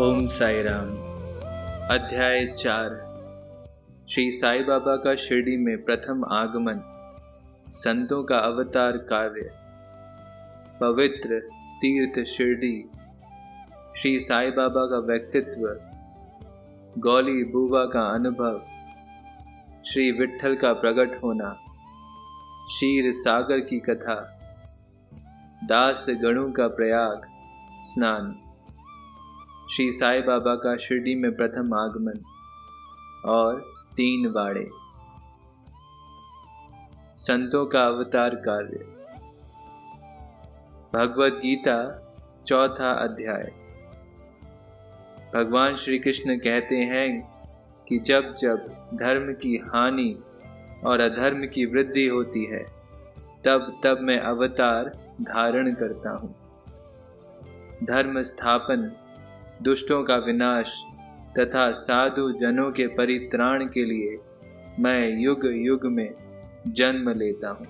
ओम साई राम। अध्याय 4। श्री साई बाबा का शिरडी में प्रथम आगमन, संतों का अवतार कार्य, पवित्र तीर्थ शिरडी, श्री साई बाबा का व्यक्तित्व, गौली बुवा का अनुभव, श्री विट्ठल का प्रकट होना, क्षीर सागर की कथा, दास गणों का प्रयाग स्नान, श्री साई बाबा का शिरडी में प्रथम आगमन और 3 वाड़े, संतों का अवतार कार्य। भगवद गीता 4था अध्याय। भगवान श्री कृष्ण कहते हैं कि जब जब धर्म की हानि और अधर्म की वृद्धि होती है तब तब मैं अवतार धारण करता हूँ। धर्म स्थापन, दुष्टों का विनाश तथा साधु जनों के परित्राण के लिए मैं युग युग में जन्म लेता हूँ।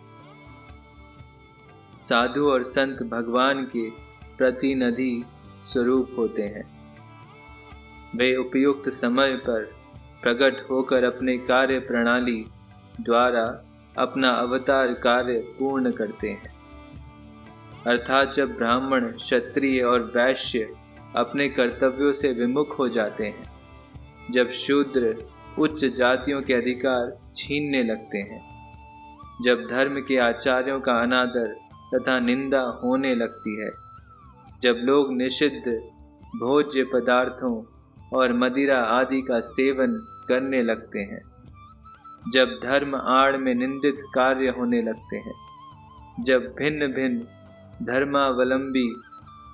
साधु और संत भगवान के प्रतिनिधि स्वरूप होते हैं। वे उपयुक्त समय पर प्रकट होकर अपने कार्य प्रणाली द्वारा अपना अवतार कार्य पूर्ण करते हैं। अर्थात जब ब्राह्मण, क्षत्रिय और वैश्य अपने कर्तव्यों से विमुख हो जाते हैं, जब शूद्र उच्च जातियों के अधिकार छीनने लगते हैं, जब धर्म के आचार्यों का अनादर तथा निंदा होने लगती है, जब लोग निषिद्ध भोज्य पदार्थों और मदिरा आदि का सेवन करने लगते हैं, जब धर्म आड़ में निंदित कार्य होने लगते हैं, जब भिन्न भिन्न धर्मावलंबी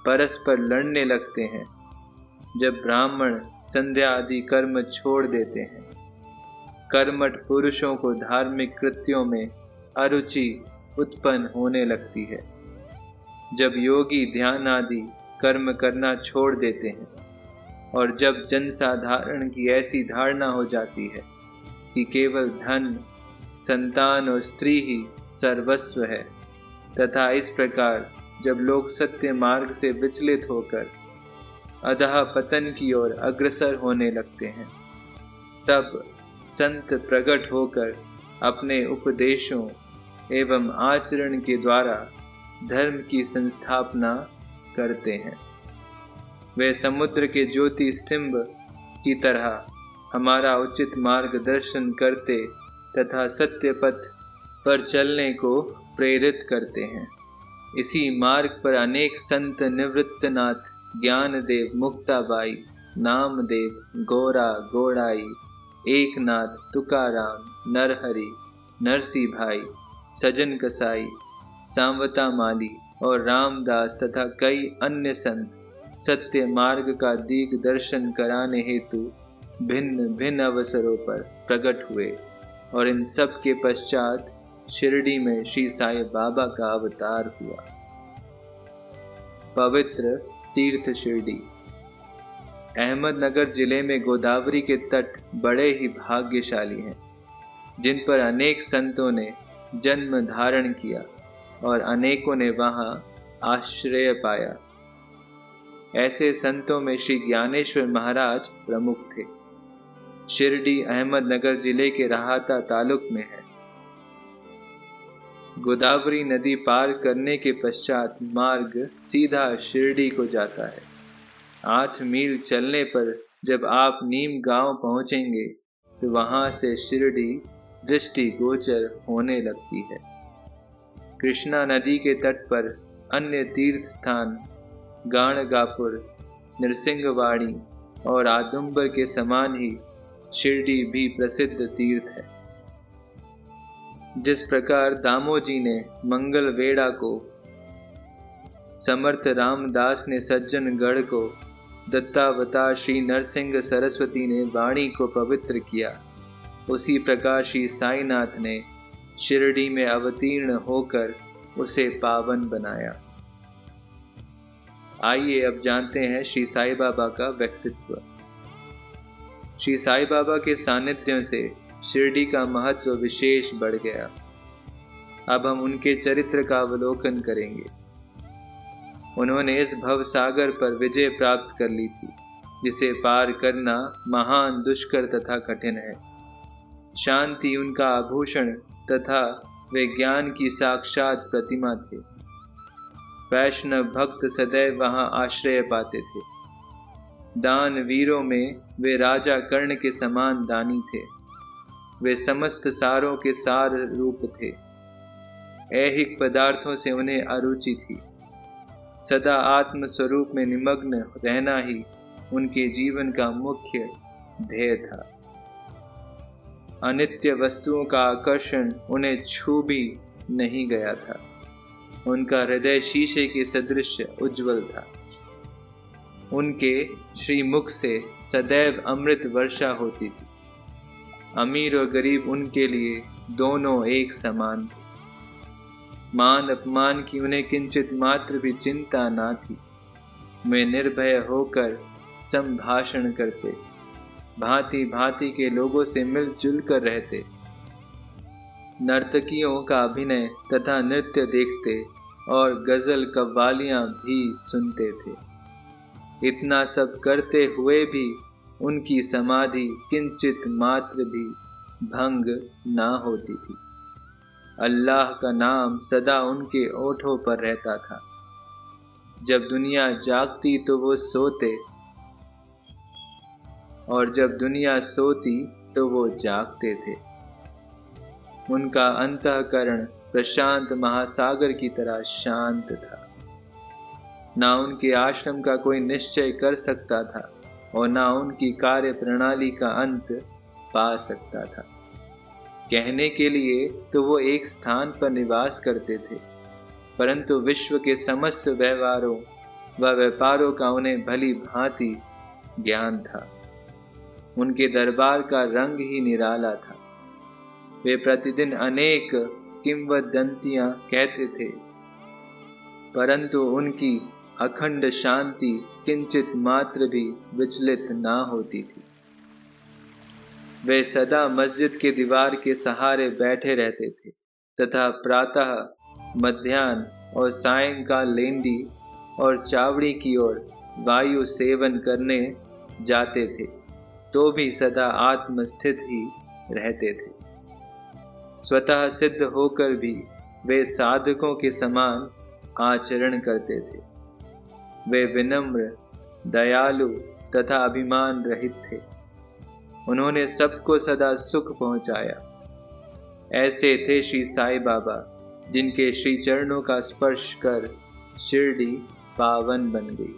परस्पर लड़ने लगते हैं, जब ब्राह्मण संध्या आदि कर्म छोड़ देते हैं, कर्मठ पुरुषों को धार्मिक कृत्यों में अरुचि उत्पन्न होने लगती है, जब योगी ध्यान आदि कर्म करना छोड़ देते हैं, और जब जनसाधारण की ऐसी धारणा हो जाती है कि केवल धन, संतान और स्त्री ही सर्वस्व है, तथा इस प्रकार जब लोग सत्य मार्ग से विचलित होकर अधः पतन की ओर अग्रसर होने लगते हैं, तब संत प्रकट होकर अपने उपदेशों एवं आचरण के द्वारा धर्म की संस्थापना करते हैं। वे समुद्र के ज्योति स्तंभ की तरह हमारा उचित मार्गदर्शन करते तथा सत्य पथ पर चलने को प्रेरित करते हैं। इसी मार्ग पर अनेक संत निवृत्तनाथ, ज्ञानदेव, मुक्ताबाई, नामदेव, गोरा, गोड़ाई, एकनाथ, तुकाराम, नरहरि, नरसी भाई, सजन कसाई, सांवता माली और रामदास तथा कई अन्य संत सत्य मार्ग का दिग दर्शन कराने हेतु भिन्न भिन्न अवसरों पर प्रकट हुए, और इन सब के पश्चात शिरडी में श्री साई बाबा का अवतार हुआ। पवित्र तीर्थ शिरडी। अहमदनगर जिले में गोदावरी के तट बड़े ही भाग्यशाली हैं, जिन पर अनेक संतों ने जन्म धारण किया और अनेकों ने वहां आश्रय पाया। ऐसे संतों में श्री ज्ञानेश्वर महाराज प्रमुख थे। शिरडी अहमदनगर जिले के राहाता तालुक में है। गोदावरी नदी पार करने के पश्चात मार्ग सीधा शिरडी को जाता है। 8 मील चलने पर जब आप नीम गांव पहुंचेंगे तो वहां से शिरडी दृष्टिगोचर होने लगती है। कृष्णा नदी के तट पर अन्य तीर्थ स्थान गाणगापुर, नरसिंहवाड़ी और आदुंबर के समान ही शिरडी भी प्रसिद्ध तीर्थ है। जिस प्रकार दामोजी ने मंगल वेड़ा को, समर्थ रामदास ने सज्जनगढ़ को, दत्तावतार श्री नरसिंह सरस्वती ने वाणी को पवित्र किया, उसी प्रकार श्री साईनाथ ने शिरडी में अवतीर्ण होकर उसे पावन बनाया। आइए अब जानते हैं श्री साई बाबा का व्यक्तित्व। श्री साई बाबा के सानिध्य से शिरडी का महत्व विशेष बढ़ गया। अब हम उनके चरित्र का अवलोकन करेंगे। उन्होंने इस भव सागर पर विजय प्राप्त कर ली थी जिसे पार करना महान दुष्कर तथा कठिन है। शांति उनका आभूषण तथा वे ज्ञान की साक्षात प्रतिमा थे। वैष्णव भक्त सदैव वहां आश्रय पाते थे। दान वीरों में वे राजा कर्ण के समान दानी थे। वे समस्त सारों के सार रूप थे। ऐहिक पदार्थों से उन्हें अरुचि थी। सदा आत्म स्वरूप में निमग्न रहना ही उनके जीवन का मुख्य ध्येय था। अनित्य वस्तुओं का आकर्षण उन्हें छू भी नहीं गया था। उनका हृदय शीशे के सदृश उज्जवल था। उनके श्रीमुख से सदैव अमृत वर्षा होती थी। अमीर और गरीब उनके लिए दोनों एक समान थे। मान अपमान की उन्हें किंचित मात्र भी चिंता ना थी। वे निर्भय होकर संभाषण करते, भांति भांति के लोगों से मिलजुल कर रहते, नर्तकियों का अभिनय तथा नृत्य देखते और गजल कव्वालियां भी सुनते थे। इतना सब करते हुए भी उनकी समाधि किंचित मात्र भी भंग ना होती थी। अल्लाह का नाम सदा उनके ओठों पर रहता था। जब दुनिया जागती तो वो सोते, और जब दुनिया सोती तो वो जागते थे। उनका अंतःकरण प्रशांत महासागर की तरह शांत था। ना उनके आश्रम का कोई निश्चय कर सकता था और ना उनकी कार्य प्रणाली का अंत पा सकता था। कहने के लिए तो वो एक स्थान पर निवास करते थे, परंतु विश्व के समस्त व्यवहारों व व्यापारों का उन्हें भली भांति ज्ञान था। उनके दरबार का रंग ही निराला था। वे प्रतिदिन अनेक किंवदंतियां कहते थे, परंतु उनकी अखंड शांति किंचित मात्र भी विचलित ना होती थी। वे सदा मस्जिद के दीवार के सहारे बैठे रहते थे तथा प्रातः, मध्याह्न और सायंकाल लेंडी और चावड़ी की ओर वायु सेवन करने जाते थे, तो भी सदा आत्मस्थित ही रहते थे। स्वतः सिद्ध होकर भी वे साधकों के समान आचरण करते थे। वे विनम्र, दयालु तथा अभिमान रहित थे। उन्होंने सबको सदा सुख पहुंचाया। ऐसे थे श्री साईं बाबा, जिनके श्री चरणों का स्पर्श कर शिरडी पावन बन गई।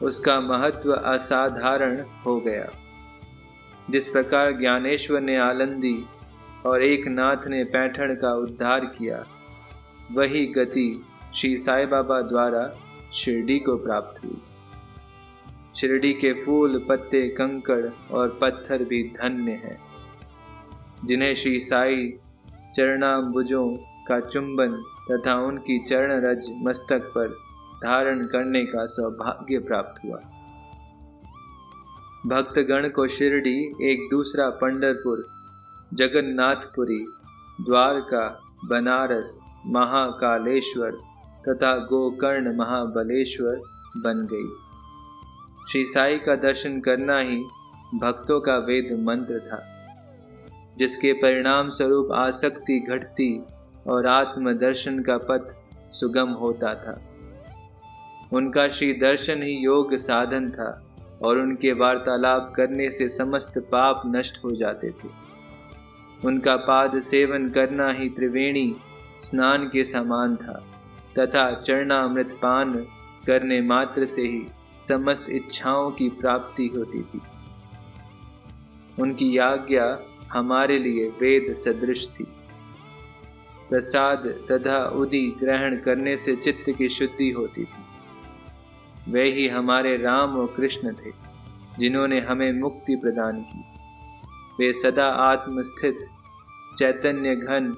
उसका महत्व असाधारण हो गया। जिस प्रकार ज्ञानेश्वर ने आलंदी और एक नाथ ने पैठण का उद्धार किया, वही गति श्री साईं बाबा द्वारा शिरडी को प्राप्त हुई। शिरडी के फूल, पत्ते, कंकड़ और पत्थर भी धन्य हैं, जिन्हें श्री साईं चरणाम्बुजों का चुंबन तथा उनकी चरण रज मस्तक पर धारण करने का सौभाग्य प्राप्त हुआ। भक्तगण को शिरडी एक दूसरा पंढरपुर, जगन्नाथपुरी, द्वारका, बनारस, महाकालेश्वर तथा गोकर्ण महाबलेश्वर बन गई। श्री साईं का दर्शन करना ही भक्तों का वेद मंत्र था, जिसके परिणाम स्वरूप आसक्ति घटती और आत्मदर्शन का पथ सुगम होता था। उनका श्री दर्शन ही योग साधन था और उनके वार्तालाप करने से समस्त पाप नष्ट हो जाते थे। उनका पाद सेवन करना ही त्रिवेणी स्नान के समान था तथा चरणामृत पान करने मात्र से ही समस्त इच्छाओं की प्राप्ति होती थी। उनकी आज्ञा हमारे लिए वेद सदृश थी। प्रसाद तथा उदी ग्रहण करने से चित्त की शुद्धि होती थी। वे ही हमारे राम और कृष्ण थे, जिन्होंने हमें मुक्ति प्रदान की। वे सदा आत्मस्थित, चैतन्य घन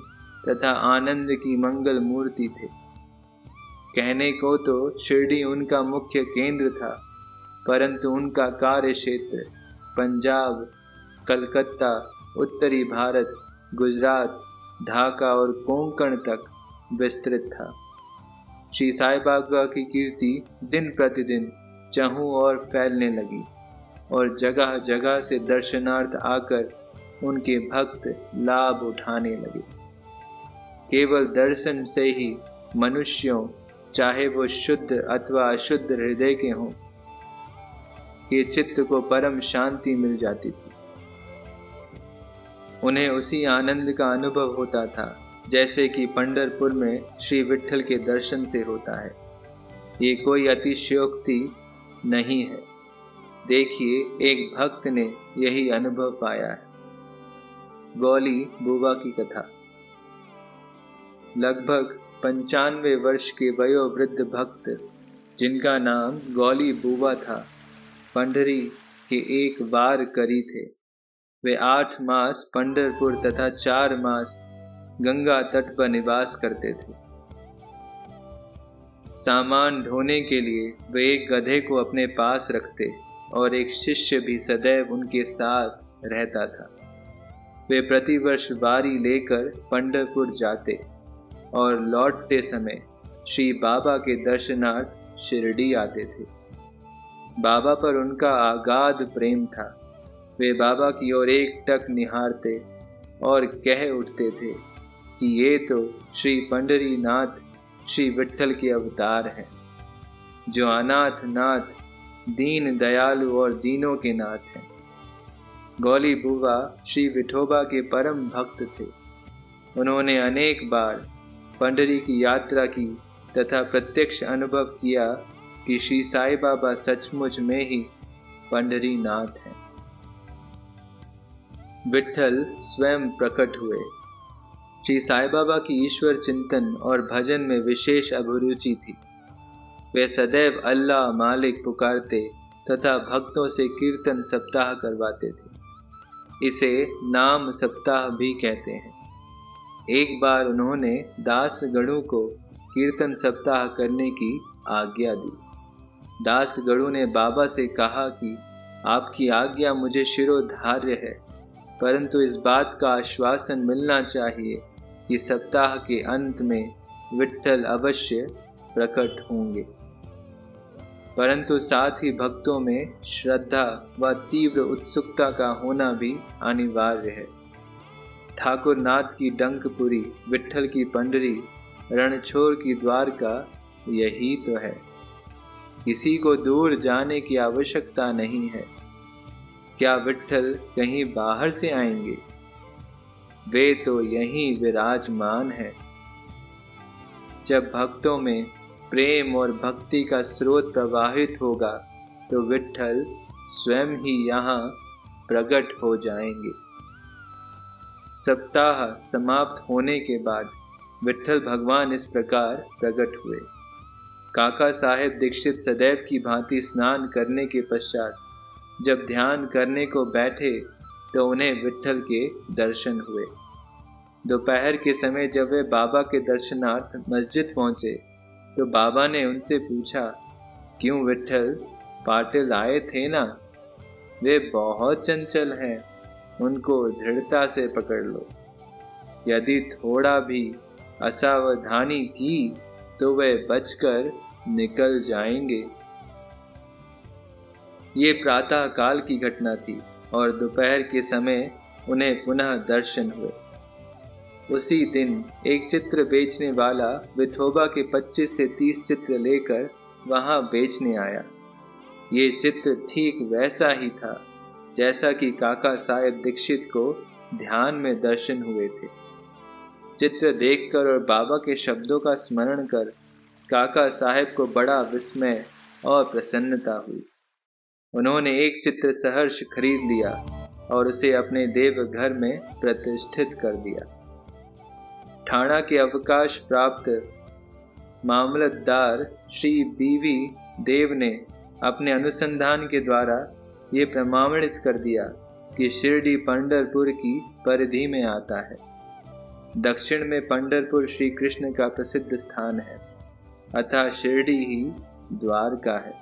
तथा आनंद की मंगल मूर्ति थे। कहने को तो शिरडी उनका मुख्य केंद्र था, परंतु उनका कार्य क्षेत्र पंजाब, कलकत्ता, उत्तरी भारत, गुजरात, ढाका और कोंकण तक विस्तृत था। श्री साईं बाबा की कीर्ति दिन प्रतिदिन चहु और फैलने लगी और जगह जगह से दर्शनार्थ आकर उनके भक्त लाभ उठाने लगे। केवल दर्शन से ही मनुष्यों, चाहे वो शुद्ध अथवा अशुद्ध हृदय के हों, के चित्त को परम शांति मिल जाती थी। उन्हें उसी आनंद का अनुभव होता था जैसे कि पंढरपुर में श्री विट्ठल के दर्शन से होता है। ये कोई अतिशयोक्ति नहीं है। देखिए, एक भक्त ने यही अनुभव पाया है। गौली बुबा की कथा। लगभग 95 वर्ष के वयोवृद्ध भक्त, जिनका नाम गौली बुबा था, पंढरी के एक वार करी थे। वे 8 मास पंढरपुर तथा 4 मास गंगा तट पर निवास करते थे। सामान ढोने के लिए वे एक गधे को अपने पास रखते और एक शिष्य भी सदैव उनके साथ रहता था। वे प्रतिवर्ष बारी लेकर पंढरपुर जाते और लौटते समय श्री बाबा के दर्शनार्थ शिरडी आते थे। बाबा पर उनका अगाध प्रेम था। वे बाबा की ओर एकटक निहारते और कह उठते थे कि ये तो श्री पंढरीनाथ श्री विट्ठल के अवतार हैं, जो अनाथ नाथ, दीन दयालु और दीनों के नाथ हैं। गौली बुबा श्री विठोबा के परम भक्त थे। उन्होंने अनेक बार पंढरी की यात्रा की तथा प्रत्यक्ष अनुभव किया कि श्री साईं बाबा सचमुच में ही पंढरीनाथ हैं। विट्ठल स्वयं प्रकट हुए। श्री साईं बाबा की ईश्वर चिंतन और भजन में विशेष अभिरुचि थी। वे सदैव अल्लाह मालिक पुकारते तथा भक्तों से कीर्तन सप्ताह करवाते थे। इसे नाम सप्ताह भी कहते हैं। एक बार उन्होंने दासगणों को कीर्तन सप्ताह करने की आज्ञा दी। दासगणों ने बाबा से कहा कि आपकी आज्ञा मुझे शिरोधार्य है, परंतु इस बात का आश्वासन मिलना चाहिए कि सप्ताह के अंत में विट्ठल अवश्य प्रकट होंगे। परंतु साथ ही भक्तों में श्रद्धा व तीव्र उत्सुकता का होना भी अनिवार्य है। ठाकुर नाथ की डंकपुरी, विट्ठल की पंढरी, रणछोड़ की द्वारका, यही तो है। किसी को दूर जाने की आवश्यकता नहीं है। क्या विट्ठल कहीं बाहर से आएंगे? वे तो यहीं विराजमान है। जब भक्तों में प्रेम और भक्ति का स्रोत प्रवाहित होगा तो विट्ठल स्वयं ही यहाँ प्रकट हो जाएंगे। सप्ताह समाप्त होने के बाद विट्ठल भगवान इस प्रकार प्रकट हुए। काका साहेब दीक्षित सदैव की भांति स्नान करने के पश्चात जब ध्यान करने को बैठे तो उन्हें विट्ठल के दर्शन हुए। दोपहर के समय जब वे बाबा के दर्शनार्थ मस्जिद पहुंचे तो बाबा ने उनसे पूछा, क्यों विट्ठल, पाटिल आए थे ना? वे बहुत चंचल हैं, उनको दृढ़ता से पकड़ लो। यदि थोड़ा भी असावधानी की तो वे बचकर निकल जाएंगे। ये प्रातः काल की घटना थी और दोपहर के समय उन्हें पुनः दर्शन हुए। उसी दिन एक चित्र बेचने वाला विठोबा के 25 से 30 चित्र लेकर वहां बेचने आया। ये चित्र ठीक वैसा ही था जैसा कि काका साहेब दीक्षित को ध्यान में दर्शन हुए थे। चित्र देखकर और बाबा के शब्दों का स्मरण कर काका साहेब को बड़ा विस्मय और प्रसन्नता हुई। उन्होंने एक चित्र सहर्ष खरीद लिया और उसे अपने देवघर में प्रतिष्ठित कर दिया। ठाणा के अवकाश प्राप्त मामलतदार श्री बीवी देव ने अपने अनुसंधान के द्वारा ये प्रमाणित कर दिया कि शिरडी पंढरपुर की परिधि में आता है। दक्षिण में पंढरपुर श्री कृष्ण का प्रसिद्ध स्थान है, अतः शिरडी ही द्वारका है।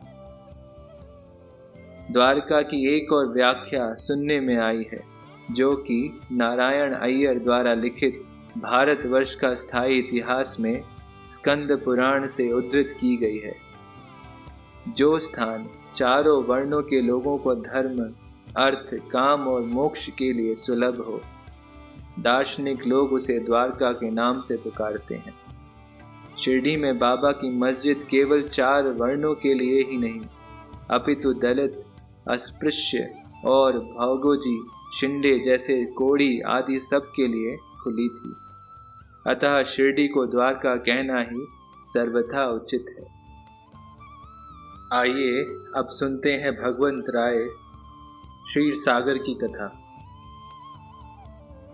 द्वारका की एक और व्याख्या सुनने में आई है, जो कि नारायण अय्यर द्वारा लिखित भारतवर्ष का स्थायी इतिहास में स्कंद पुराण से उद्धृत की गई है। जो स्थान चारों वर्णों के लोगों को धर्म, अर्थ, काम और मोक्ष के लिए सुलभ हो। दार्शनिक लोग उसे द्वारका के नाम से पुकारते हैं। शिरडी में बाबा की मस्जिद केवल 4 वर्णों के लिए ही नहीं, अपितु दलित, अस्पृश्य और भौगोजी, शिंदे जैसे कोढ़ी आदि सब के लिए खुली थी। अतः शिरडी को द्वारका कहना ही सर्वथा उचित है। आइए अब सुनते हैं भगवंत राय क्षीर सागर की कथा।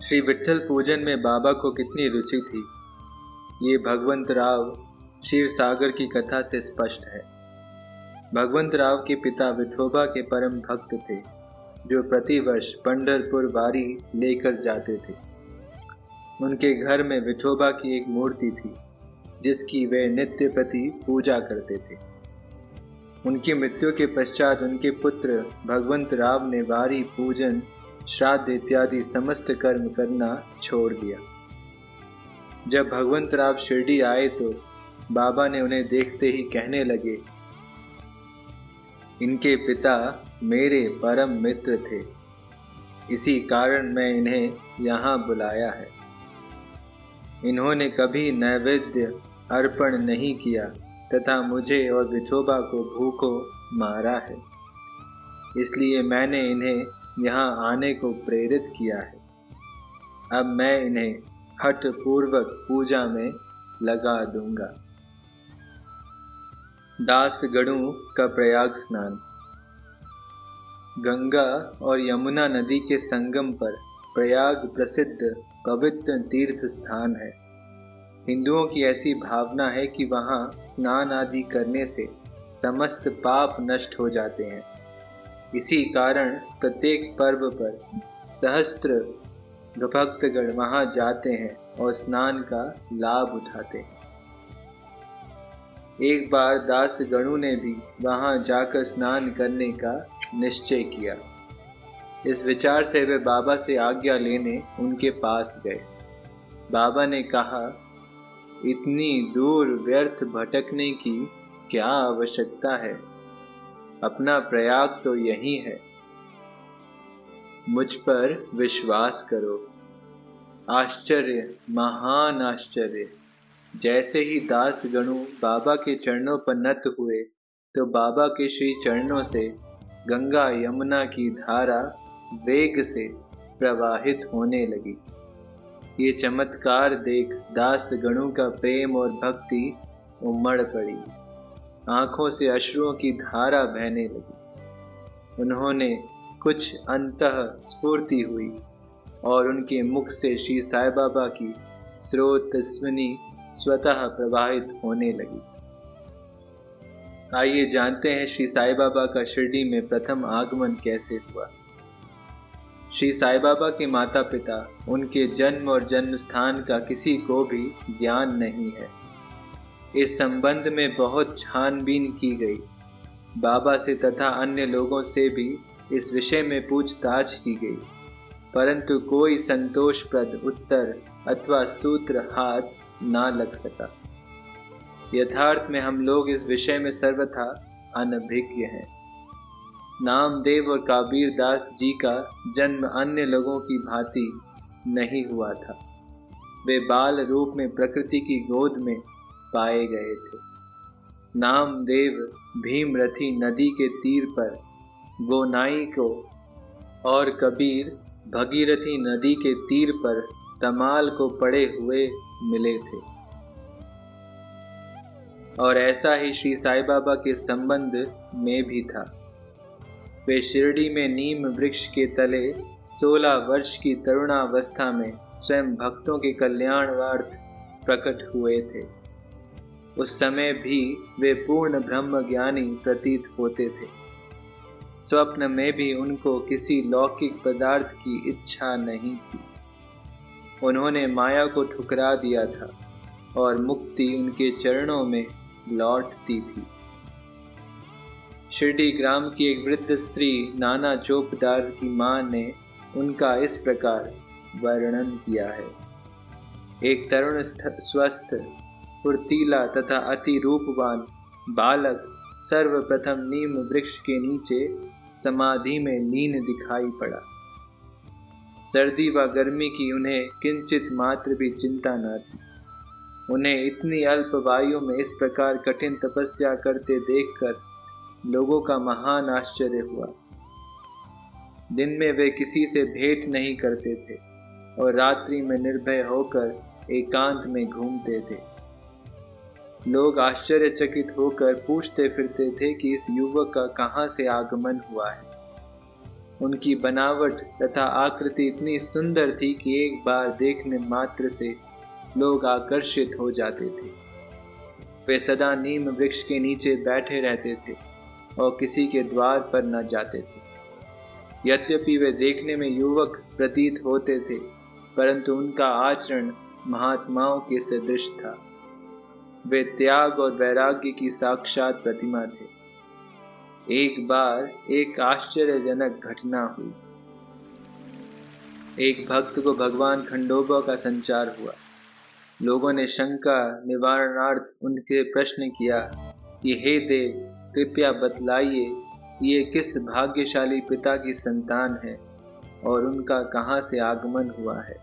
श्री विट्ठल पूजन में बाबा को कितनी रुचि थी, ये भगवंत राव क्षीर सागर की कथा से स्पष्ट है। भगवंत राव के पिता विठोबा के परम भक्त थे, जो प्रतिवर्ष पंढरपुर वारी लेकर जाते थे। उनके घर में विठोबा की एक मूर्ति थी, जिसकी वे नित्य प्रति पूजा करते थे। उनकी मृत्यु के पश्चात उनके पुत्र भगवंत राव ने वारी, पूजन, श्राद्ध इत्यादि समस्त कर्म करना छोड़ दिया। जब भगवंत राव शिरडी आए तो बाबा ने उन्हें देखते ही कहने लगे, इनके पिता मेरे परम मित्र थे, इसी कारण मैं इन्हें यहाँ बुलाया है। इन्होंने कभी नैवेद्य अर्पण नहीं किया तथा मुझे और विठोबा को भूखों मारा है, इसलिए मैंने इन्हें यहाँ आने को प्रेरित किया है। अब मैं इन्हें हठ पूर्वक पूजा में लगा दूंगा। दास गणु का प्रयाग स्नान। गंगा और यमुना नदी के संगम पर प्रयाग प्रसिद्ध पवित्र तीर्थ स्थान है। हिंदुओं की ऐसी भावना है कि वहाँ स्नान आदि करने से समस्त पाप नष्ट हो जाते हैं। इसी कारण प्रत्येक पर्व पर सहस्त्र भक्तगण वहाँ जाते हैं और स्नान का लाभ उठाते हैं। एक बार दास गणु ने भी वहाँ जाकर स्नान करने का निश्चय किया। इस विचार से वे बाबा से आज्ञा लेने उनके पास गए। बाबा ने कहा, इतनी दूर व्यर्थ भटकने की क्या आवश्यकता है, अपना प्रयाग तो यही है, मुझ पर विश्वास करो। आश्चर्य, महान आश्चर्य। जैसे ही दास गणु बाबा के चरणों पर नत हुए तो बाबा के श्री चरणों से गंगा यमुना की धारा वेग से प्रवाहित होने लगी। ये चमत्कार देख दास गणु का प्रेम और भक्ति उमड़ पड़ी। आंखों से अश्रुओं की धारा बहने लगी। उन्होंने कुछ अंतः स्फूर्ति हुई और उनके मुख से श्री साईं बाबा की स्रोतस्विनी स्वतः प्रवाहित होने लगी। आइए जानते हैं श्री साईं बाबा का शिरडी में प्रथम आगमन कैसे हुआ। श्री साईं बाबा के माता पिता, उनके जन्म और जन्म स्थान का किसी को भी ज्ञान नहीं है। इस संबंध में बहुत छानबीन की गई। बाबा से तथा अन्य लोगों से भी इस विषय में पूछताछ की गई, परंतु कोई संतोषप्रद उत्तर अथवा सूत्र हाथ ना लग सका। यथार्थ में हम लोग इस विषय में सर्वथा अनभिज्ञ हैं। नामदेव और कबीर दास जी का जन्म अन्य लोगों की भांति नहीं हुआ था। वे बाल रूप में प्रकृति की गोद में पाए गए थे। नामदेव भीमरथी नदी के तीर पर गोनाई को और कबीर भगीरथी नदी के तीर पर तमाल को पड़े हुए मिले थे। और ऐसा ही श्री साईं बाबा के संबंध में भी था। वे शिरडी में नीम वृक्ष के तले 16 वर्ष की तरुणावस्था में स्वयं भक्तों के कल्याणार्थ प्रकट हुए थे। उस समय भी वे पूर्ण ब्रह्म ज्ञानी प्रतीत होते थे। स्वप्न में भी उनको किसी लौकिक पदार्थ की इच्छा नहीं थी। उन्होंने माया को ठुकरा दिया था और मुक्ति उनके चरणों में लौटती थी। शिरडी ग्राम की एक वृद्ध स्त्री नाना चौपदार की मां ने उनका इस प्रकार वर्णन किया है। एक तरुण स्वस्थ, फुर्तीला तथा अति रूपवान बालक सर्वप्रथम नीम वृक्ष के नीचे समाधि में लीन दिखाई पड़ा। सर्दी व गर्मी की उन्हें किंचित मात्र भी चिंता न थी। उन्हें इतनी अल्प वायु में इस प्रकार कठिन तपस्या करते देखकर लोगों का महान आश्चर्य हुआ। दिन में वे किसी से भेंट नहीं करते थे और रात्रि में निर्भय होकर एकांत में घूमते थे। लोग आश्चर्यचकित होकर पूछते फिरते थे कि इस युवक का कहाँ से आगमन हुआ है। उनकी बनावट तथा आकृति इतनी सुंदर थी कि एक बार देखने मात्र से लोग आकर्षित हो जाते थे। वे सदा नीम वृक्ष के नीचे बैठे रहते थे और किसी के द्वार पर न जाते थे। यद्यपि वे देखने में युवक प्रतीत होते थे, परंतु उनका आचरण महात्माओं के सदृश था। वे त्याग और वैराग्य की साक्षात प्रतिमा थे। एक बार एक आश्चर्यजनक घटना हुई। एक भक्त को भगवान खंडोबा का संचार हुआ। लोगों ने शंका निवारणार्थ उनके प्रश्न किया कि हे देव, कृपया बतलाइए ये किस भाग्यशाली पिता की संतान है और उनका कहाँ से आगमन हुआ है।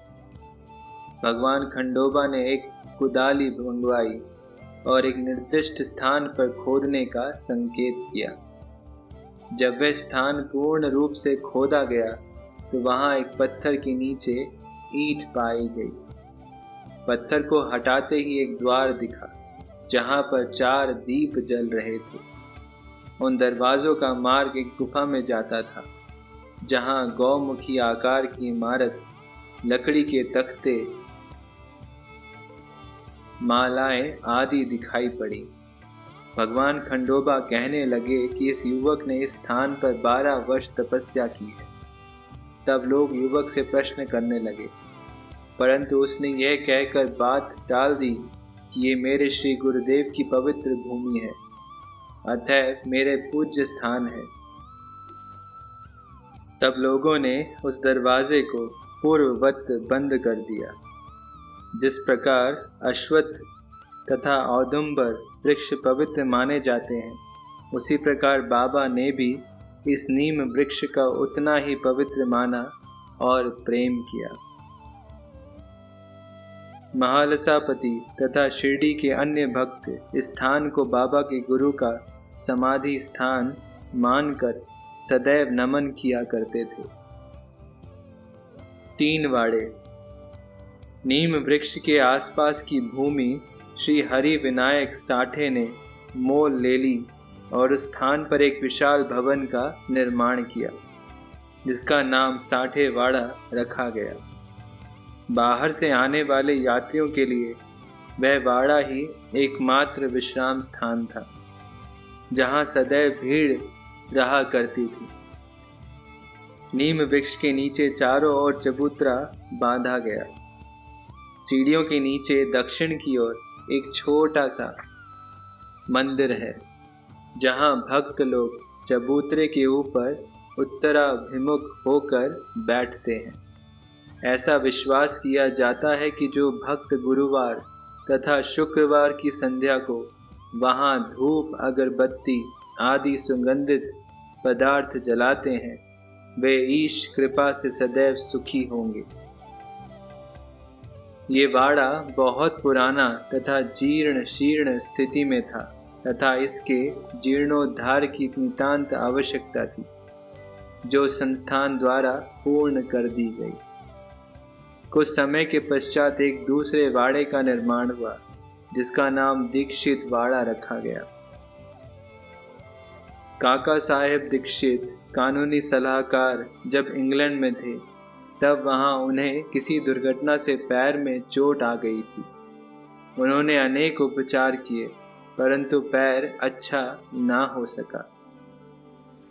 भगवान खंडोबा ने एक कुदाली मंगवाई और एक निर्दिष्ट स्थान पर खोदने का संकेत किया। जब वह स्थान पूर्ण रूप से खोदा गया तो वहां एक पत्थर के नीचे ईंट पाई गई। पत्थर को हटाते ही एक द्वार दिखा जहां पर 4 दीप जल रहे थे। उन दरवाजों का मार्ग एक गुफा में जाता था जहां गौमुखी आकार की इमारत, लकड़ी के तख्ते, मालाएं आदि दिखाई पड़ी। भगवान खंडोबा कहने लगे कि इस युवक ने इस स्थान पर 12 वर्ष तपस्या की है। तब लोग युवक से प्रश्न करने लगे, परंतु उसने यह कहकर बात टाल दी कि ये मेरे श्री गुरुदेव की पवित्र भूमि है, अतः मेरे पूज्य स्थान है। तब लोगों ने उस दरवाजे को पूर्ववत बंद कर दिया। जिस प्रकार अश्वत्थ तथा औदुंबर वृक्ष पवित्र माने जाते हैं, उसी प्रकार बाबा ने भी इस नीम वृक्ष का उतना ही पवित्र माना और प्रेम किया। महालसापति तथा शिरडी के अन्य भक्त इस स्थान को बाबा के गुरु का समाधि स्थान मानकर सदैव नमन किया करते थे। 3 वाड़े। नीम वृक्ष के आसपास की भूमि श्री हरि विनायक साठे ने मोल ले ली और उस स्थान पर एक विशाल भवन का निर्माण किया, जिसका नाम साठे वाड़ा रखा गया। बाहर से आने वाले यात्रियों के लिए वह वाड़ा ही एकमात्र विश्राम स्थान था, जहां सदैव भीड़ रहा करती थी। नीम वृक्ष के नीचे चारों ओर चबूतरा बांधा गया। सीढ़ियों के नीचे दक्षिण की ओर एक छोटा सा मंदिर है, जहां भक्त लोग चबूतरे के ऊपर उत्तराभिमुख होकर बैठते हैं। ऐसा विश्वास किया जाता है कि जो भक्त गुरुवार तथा शुक्रवार की संध्या को वहां धूप, अगरबत्ती आदि सुगंधित पदार्थ जलाते हैं, वे ईश कृपा से सदैव सुखी होंगे। ये वाड़ा बहुत पुराना तथा जीर्ण शीर्ण स्थिति में था तथा इसके जीर्णोद्धार की नितांत आवश्यकता थी, जो संस्थान द्वारा पूर्ण कर दी गई। कुछ समय के पश्चात एक दूसरे वाड़े का निर्माण हुआ, जिसका नाम दीक्षित वाड़ा रखा गया। काका साहेब दीक्षित कानूनी सलाहकार जब इंग्लैंड में थे, तब वहां उन्हें किसी दुर्घटना से पैर में चोट आ गई थी। उन्होंने अनेक उपचार किए, परंतु पैर अच्छा ना हो सका।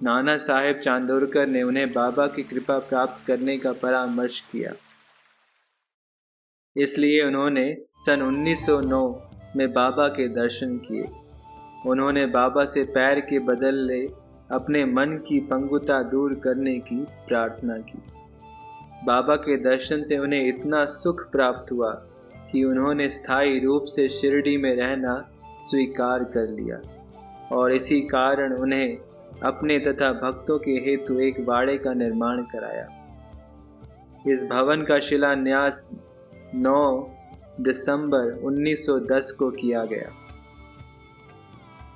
नाना साहेब चांदोरकर ने उन्हें बाबा की कृपा प्राप्त करने का परामर्श किया। इसलिए उन्होंने सन 1909 में बाबा के दर्शन किए। उन्होंने बाबा से पैर के बदले अपने मन की पंगुता दूर करने की प्रार्थना की। बाबा के दर्शन से उन्हें इतना सुख प्राप्त हुआ कि उन्होंने स्थायी रूप से शिरडी में रहना स्वीकार कर लिया। और इसी कारण उन्हें अपने तथा भक्तों के हेतु एक बाड़े का निर्माण कराया। इस भवन का शिलान्यास 9 दिसंबर 1910 को किया गया।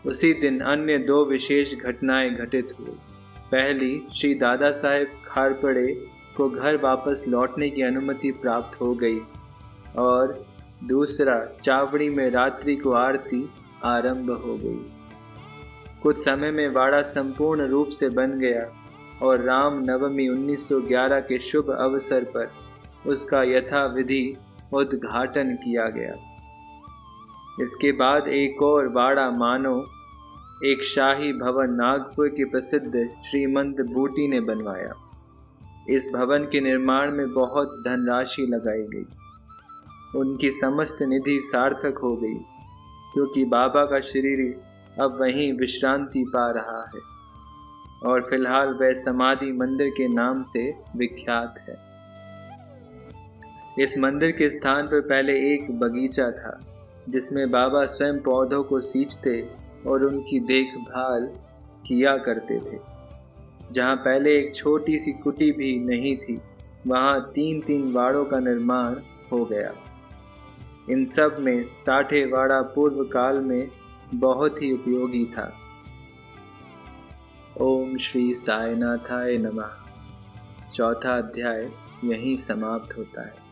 उसी दिन अन्य 2 विशेष घटनाएं घटित हुई। पहली, श्री दादा साहेब खारपड़े को घर वापस लौटने की अनुमति प्राप्त हो गई और दूसरा, चावड़ी में रात्रि को आरती आरंभ हो गई। कुछ समय में वाड़ा संपूर्ण रूप से बन गया और राम नवमी 1911 के शुभ अवसर पर उसका यथाविधि उद्घाटन किया गया। इसके बाद एक और वाड़ा मानो एक शाही भवन नागपुर के प्रसिद्ध श्रीमंत बूटी ने बनवाया। इस भवन के निर्माण में बहुत धनराशि लगाई गई। उनकी समस्त निधि सार्थक हो गई, क्योंकि बाबा का शरीर अब वहीं विश्रांति पा रहा है और फिलहाल वह समाधि मंदिर के नाम से विख्यात है। इस मंदिर के स्थान पर पहले एक बगीचा था, जिसमें बाबा स्वयं पौधों को सींचते और उनकी देखभाल किया करते थे। जहाँ पहले एक छोटी सी कुटी भी नहीं थी, वहाँ 3-3 वाड़ों का निर्माण हो गया। इन सब में 60 वाड़ा पूर्व काल में बहुत ही उपयोगी था। ओम श्री साईनाथाय नमः। 4था अध्याय यहीं समाप्त होता है।